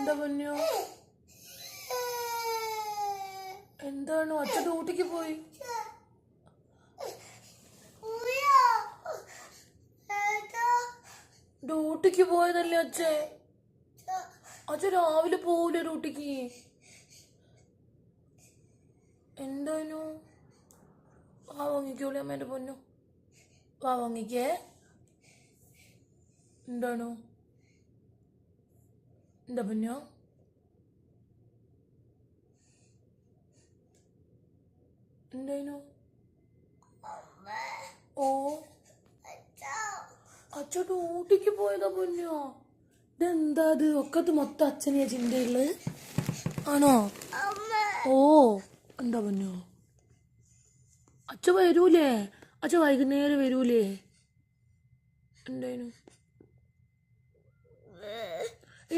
എന്താ പൊന്നോ? എന്താണ്? അച്ഛൻ ഡ്യൂട്ടിക്ക് പോയി. ഡ്യൂട്ടിക്ക് പോയതല്ലേ അച്ഛൻ? അച്ഛൻ രാവിലെ പോവില്ലേ ഡ്യൂട്ടിക്ക്? എന്താനു? വാ വാങ്ങിക്കോളി അമ്മേന്റെ പൊന്നു. വാ വാങ്ങിക്കേ. എന്താണു? എന്താ പൊന്നോ? എന്തായിനു? ഓ, അച്ഛൻ ഡ്യൂട്ടിക്ക് പോയതാ പൊന്നോ. ഇതെന്താ അത്? ഒക്കത്ത് മൊത്തം അച്ഛനെയാ ചിന്തയുള്ളത് ആണോ? ഓ, എന്താ പൊന്നോ? അച്ഛൻ വരൂലേ? അച്ഛൻ വൈകുന്നേരം വരൂലേ? എന്തായിനു?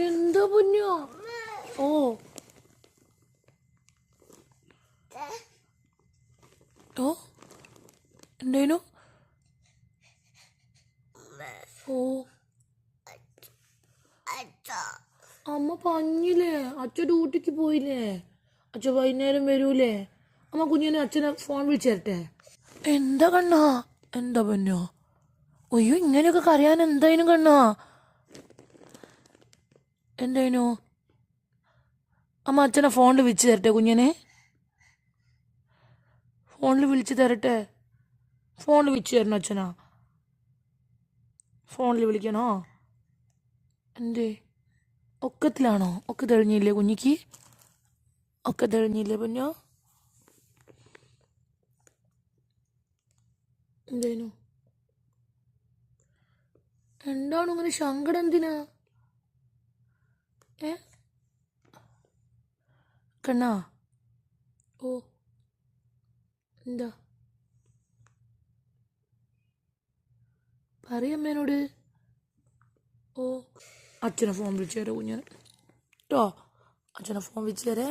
എന്താ പൊന്നോ? ഓ, ഓ, എന്തായിനു? ഓ, അമ്മ പറഞ്ഞില്ലേ അച്ഛൻ ഡ്യൂട്ടിക്ക് പോയില്ലേ? അച്ഛൻ വൈകുന്നേരം വരൂലേ? അമ്മ കുഞ്ഞിനെ അച്ഛനെ ഫോൺ വിളിച്ചു തരട്ടെ. എന്താ കണ്ണാ? എന്താ പൊന്നോ? അയ്യോ, ഇങ്ങനെയൊക്കെ കരയാൻ എന്തായാലും കണ്ണാ? എന്തായിനു? അമ്മ അച്ഛനെ ഫോണിൽ വിളിച്ചു തരട്ടെ കുഞ്ഞിനെ? ഫോണിൽ വിളിച്ചു തരട്ടെ? ഫോണിൽ വിളിച്ചു തരണോ അച്ഛനാ? ഫോണിൽ വിളിക്കണോ? എന്തേ? ഒക്കത്തിലാണോ? ഒക്കെ തെളിഞ്ഞില്ലേ കുഞ്ഞിക്ക്? ഒക്കെ തെളിഞ്ഞില്ലേ പൊന്നോ? എന്തേനു? എന്താണ് ഇങ്ങനെ സങ്കടം? എന്തിനാ ഏ കണ്ണാ? ഓ, എന്താ പറയമ്മേനോട്? ഓ, അച്ഛനെ ഫോൺ വിളിച്ചു തരാം കുഞ്ഞിനെ കേട്ടോ. അച്ഛനെ ഫോൺ വിളിച്ചു തരേ.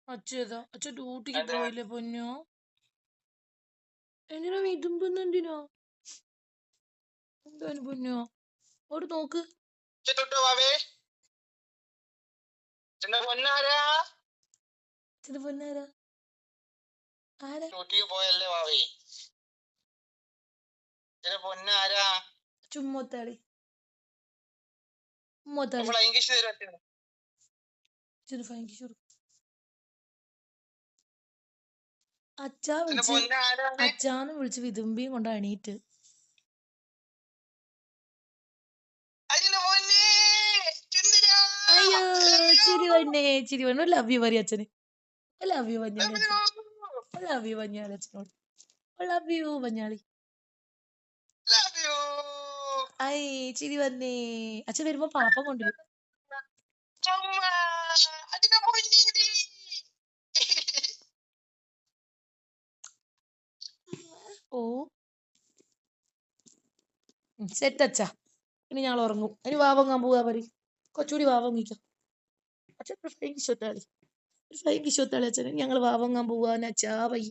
അച്ഛേതാ? അച്ഛൻ ഡ്യൂട്ടിക്ക് പോയില്ലേ പൊന്നോ? എന്തിനാ വിതുമ്പുന്ന? എന്തിനാ? എന്താണ് പൊന്നോ? അവിടെ നോക്ക്. അച്ഛന്റെ പൊന്നാരാ? ആരാ? ചുമ്മത്താളി ഉമ്മത്താളി. അച്ഛാന്ന് വിളിച്ച് വിതുമ്പിയും കൊണ്ട് എണീറ്റ്. അയ്യോ, ചിരി വന്നേ, ചിരി വന്നു. ലവ് യു പറയും അച്ഛന്. ലവ് യു പഞ്ഞാളി. ലവ് യു പഞ്ഞാളി അച്ഛനോട്. Love you Panjali. ഐ, ചിരി വന്നേ. അച്ഛൻ വരുമ്പോ പാപ്പം കൊണ്ടുവരും. ഓ, സെറ്റ് അച്ഛാ. ഇനി ഞങ്ങൾ ഉറങ്ങും. ഇനി വാവങ്ങാൻ പോവാ പറയും. കൊച്ചുകൂടി വാവങ്ങിക്കോ. അച്ഛൻ ഫ്ലൈങ് കിശോത്താളി. ഫ്ലൈങ് കിശോത്താളി അച്ഛന്. ഞങ്ങൾ വാവങ്ങാൻ പോവാന്ന് അച്ഛാ വൈ.